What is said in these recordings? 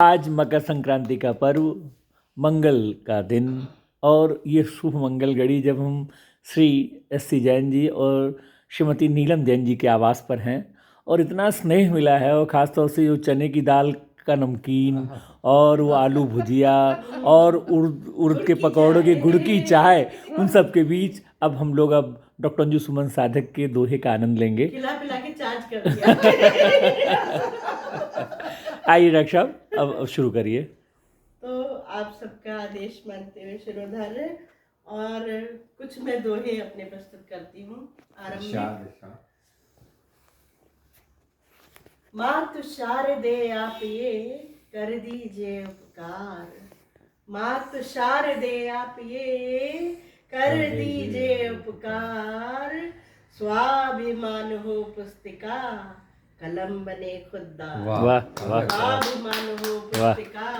आज मकर संक्रांति का पर्व, मंगल का दिन और ये शुभ मंगल घड़ी जब हम श्री एस.सी. जैन जी और श्रीमती नीलम जैन जी के आवास पर हैं और इतना स्नेह मिला है और ख़ास तौर से जो चने की दाल का नमकीन और वो आलू भुजिया और उर्द के पकौड़ों की गुड़ की चाय, उन सब के बीच अब डॉक्टर अंजू सुमन साधक के दोहे का आनंद लेंगे। खिला पिला के चार्ज कर दिया। आइए डॉक्टर साहब, अब शुरू करिए। तो आप सबका आदेश मानते हुए शिरोधार्य और कुछ मैं दोहे अपने प्रस्तुत करती हूँ। आरंभ में मातु शारदे आप ये कर दीजिए उपकार, मातु शारदे आप ये कर दीजिए उपकार, स्वाभिमान हो पुस्तिका कलम बने खुददार। स्वाभिमान हो पुस्तिका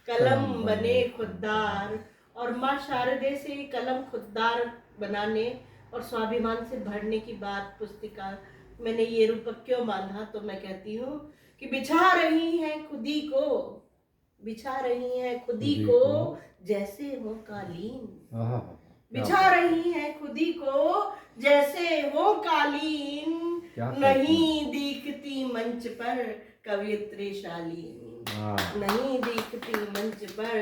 कलम बने खुददार। और माँ शारदे से कलम खुददार बनाने और स्वाभिमान से भरने की बात पुस्तिका मैंने ये रूपक क्यों बांधा, तो मैं कहती हूँ कि बिछा रही है खुदी को, बिछा रही है खुदी को जैसे वो कालीन, बिछा रही है खुदी को जैसे वो कालीन, नहीं दिखती मंच पर कवियत्री शालीन, नहीं दिखती मंच पर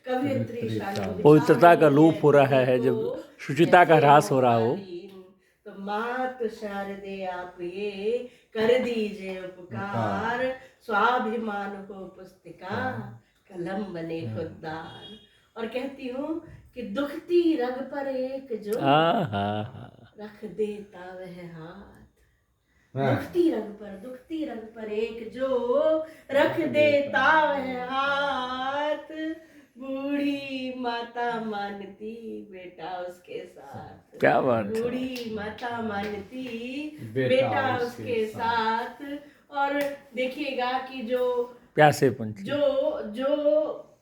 कवियत्री शालीन। पवित्रता का लोप हो रहा है जब शुचिता का ह्रास हो रहा हो। तो मात शारदे आप ये कर दीजिए उपकार, स्वाभिमान हो पुस्तिका कलम बने खुददार। और कहती हूँ कि दुखती रग पर एक जो रख देता वह हाथ, दुखती रग पर एक जो रख देता वह हाथ, बूढ़ी माता मानती बेटा उसके साथ। क्या बात है। बूढ़ी माता मानती बेटा उसके साथ। और देखिएगा कि जो प्यासे पंछी जो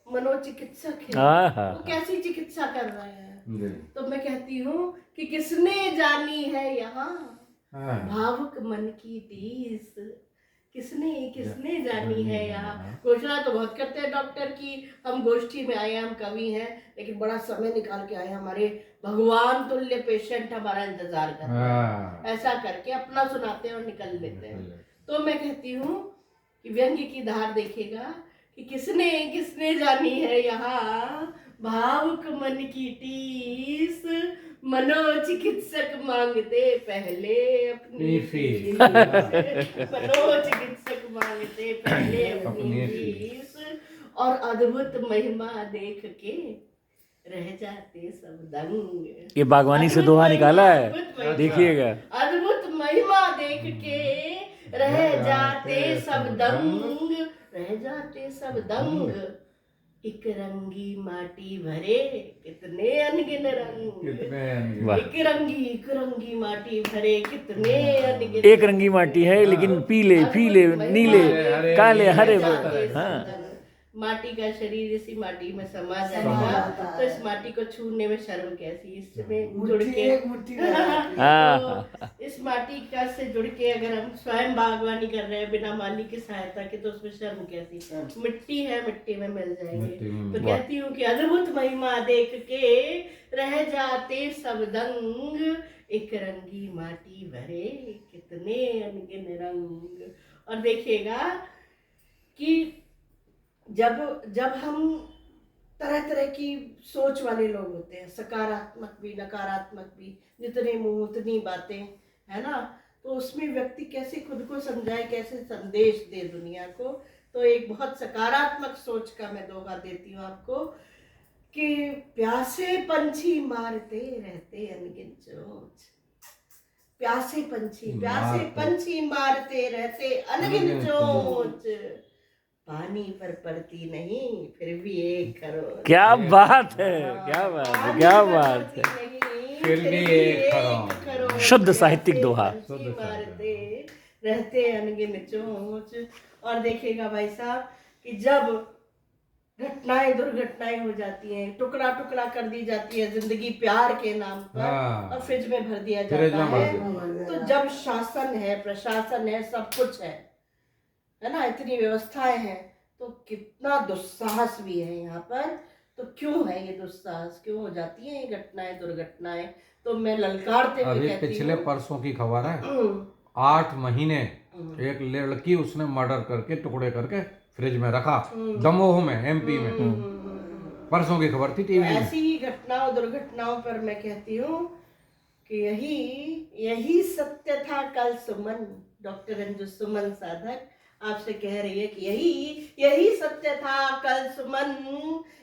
मनोचिकित्सक है वो कैसी चिकित्सा कर रहे हैं। तो मैं कहती हूँ कि किसने जानी है यहाँ भावुक मन की टीस, किसने जानी है यहाँ। घोषणा तो बहुत करते हैं डॉक्टर की हम गोष्ठी में आए, हम कवि हैं, लेकिन बड़ा समय निकाल के आए, हमारे भगवान तुल्य पेशेंट हमारा इंतजार कर रहे हैं, ऐसा करके अपना सुनाते हैं और निकल लेते हैं। तो मैं कहती हूँ कि व्यंग्य की धार देखिएगा कि किसने जानी है यहाँ भावुक मन की टीस, मनोचिकित्सक मांगते पहले अपनी फीस। मनोचिकित्सक मांगते पहले अपनी फीस। और अद्भुत महिमा देख के रह जाते सब दंग। ये बागवानी से दोहा निकाला है, देखिएगा। अद्भुत महिमा देख के रह जाते सब दंग, रह जाते सब दंग। एक रंगी माटी भरे कितने अनगिन रंग, एक रंगी माटी भरे कितने अनगिन। एक रंगी माटी है लेकिन पीले नीले काले हरे। हाँ, माटी का शरीर इसी माटी में समा जाएगा, तो इस माटी को छूने में शर्म कैसी, इसमें जुड़ के तो इस माटी का से जुड़ के अगर हम स्वयं बागवानी कर रहे हैं बिना माली की सहायता के, तो उसमें शर्म कैसी। मिट्टी है, मिट्टी में मिल जाएंगे। तो कहती हूँ कि अद्भुत महिमा देख के रह जाते सब दंग, एक रंगी माटी भरे कितने अनगिन रंग। और देखिएगा कि जब हम तरह तरह की सोच वाले लोग होते हैं, सकारात्मक भी नकारात्मक भी, जितने मुंह उतनी बातें, है ना। तो उसमें व्यक्ति कैसे खुद को समझाए, कैसे संदेश दे दुनिया को। तो एक बहुत सकारात्मक सोच का मैं दोहा देती हूँ आपको कि प्यासे पंछी मारते रहते अनगिन चोंच, प्यासे पंछी मारते रहते अनगिन चोंच, पानी पर पड़ती नहीं फिर भी एक करोड़। क्या बात है, क्या बात है। फिर भी एक करोड़ शुद्ध साहित्यिक दोहा। मारते रहते अनगिन चोंच। और देखिएगा भाई साहब कि जब दुर्घटनाएं हो जाती हैं, टुकड़ा टुकड़ा कर दी जाती है जिंदगी प्यार के नाम पर, और फ्रिज में भर दिया जाता है। तो जब शासन है, प्रशासन है, सब कुछ है ना, इतनी व्यवस्थाएं हैं, तो कितना दुस्साहस भी है यहाँ पर। तो क्यों है ये दुस्साहस, क्यों हो जाती है ये घटनाएं, दुर्घटनाएं? तो मैं ललकारते हुए अभी कहती पिछले हूँ, परसों की खबर है, 8 महीने एक लड़की उसने मर्डर करके टुकड़े करके फ्रिज में रखा, दमोह में, एमपी में। परसों की खबर थी टीवी में। ऐसी ही घटनाओं दुर्घटनाओं पर मैं कहती हूँ कि यही सत्य था कल सुमन। डॉक्टर अंजू सुमन साधक आपसे कह रही है कि यही सत्य था कल सुमन,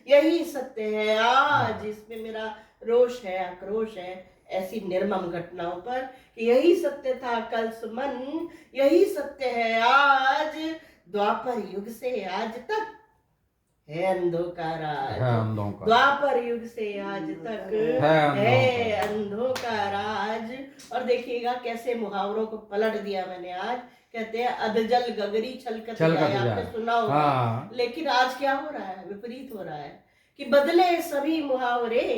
यही सत्य है आज। इसमें मेरा रोष है, आक्रोश है ऐसी निर्मम घटनाओं पर कि यही सत्य था कल सुमन, यही सत्य है आज। द्वापर युग से आज तक है अंधों का राज, द्वापर युग से आज तक है अंधों का राज। और देखिएगा कैसे मुहावरों को पलट दिया मैंने आज। कहते हैं अधजल गगरी छलकत जाए, आपने सुना होगा। लेकिन आज क्या हो रहा है, विपरीत हो रहा है कि बदले सभी मुहावरे,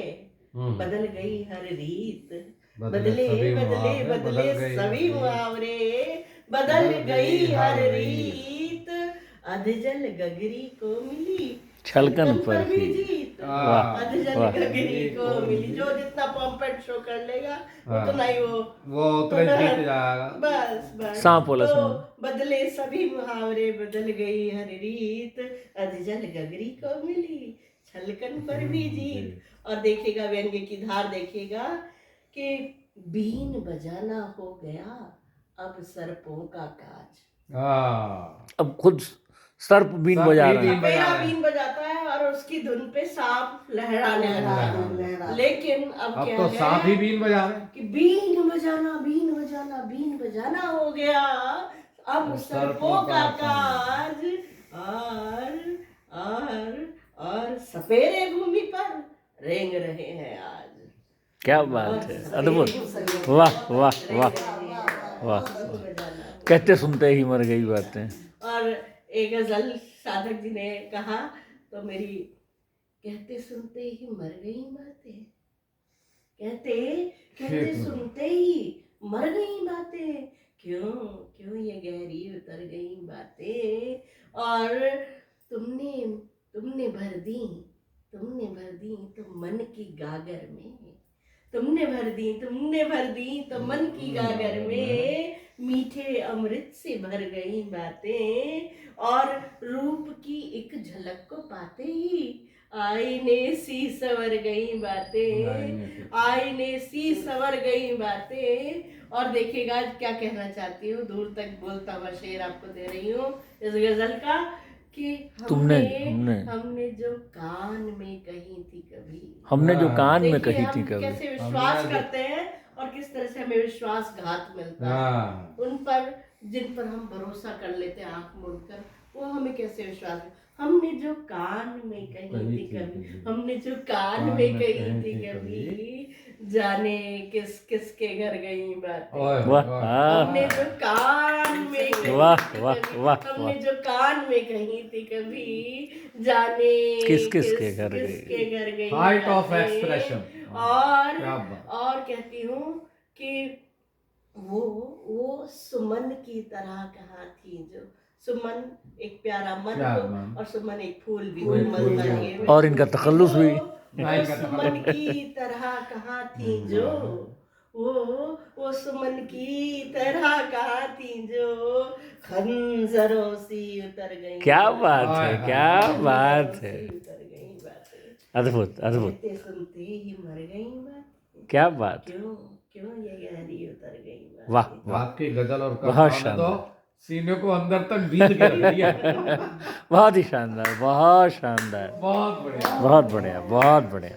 बदल गई हर रीत, बदले बदले बदले सभी मुहावरे, बदल गई हर रीत। अधजल गगरी को मिली छलकन पर भी जीत, अधजल गगरी को मिली। जो जितना पॉम्पेट शो कर लेगा उतना ही वो उतना जीत जाएगा। बस सांप वाला तो सुनो। बदले सभी मुहावरे, बदल गई हर रीत, अधजल गगरी को मिली छलकन पर भी जीत। और देखिएगा व्यंग्य की धार, देखिएगा कि बीन बजाना हो गया अब सर्पों का काज। अब खुद सर्प बीन बजा रहा है। सपेरा बीन बजाता है और उसकी धुन पे सांप लहराने लगा है। लेकिन अब क्या तो है, सांप ही बीन बजा रहे कि बीन बजाना बीन बजाना बीन बजाना हो गया अब सर्पों का काज। और सपेरे भूमि पर रेंग रहे हैं आज। क्या बात है, अद्भुत, वाह वाह वाह वाह। कहते सुनते ही मर गई बातें। और एक गजल साधक जी ने कहा तो मेरी, कहते सुनते ही मर गई बातें, कहते सुनते ही मर गई बातें, क्यों ये गहरी उतर गई बातें। और तुमने भर दी तो मन की गागर में, तुमने भर दी तो मन की गागर में, मीठे अमृत से भर गई बातें। और रूप की एक झलक को पाते ही आईने सी सवर गई बातें, आईने सी सवर गई बातें। और देखिएगा क्या कहना चाहती हूँ, दूर तक बोलता हुआ शेर आपको दे रही हूँ इस गजल का कि हमने जो कान में कही थी कभी, हमने जो कान में कही थी कभी, कैसे विश्वास करते हैं और किस तरह से हमें विश्वासघात मिलता है उन पर जिन पर हम भरोसा कर लेते हैं आंख मूंदकर, वो हमें कैसे विश्वास। हमने जो कान में कही थी कभी, हमने जो कान में कही थी कभी, जाने किस किस के घर गई बातें। हमने जो कान में हमने जो कान में कही थी कभी, जाने किस किस के घर गई। Height of expression. और कहती हूँ कि वो सुमन की तरह कहाँ थी, जो सुमन एक प्यारा मन हो और सुमन एक फूल भी हो, और इनका तखल्लुस भी। सुमन की तरह कहाँ थी जो, वो सुमन की तरह कहाँ थी जो, खंजरों सी उतर गई। क्या बात है, क्या बात है, उतर गई बातें, अद्भुत अद्भुत, सुनते ही मर गई बातें। क्या बात, क्यों ये गहरी उतर गई बातें। वाह वाह, आपकी गजल और बहुत कविता शानदार, तो सीने को अंदर तक बीत के रख दिया। बहुत ही शानदार, बहुत शानदार, बहुत बढ़िया, बहुत बढ़िया, बहुत बढ़िया।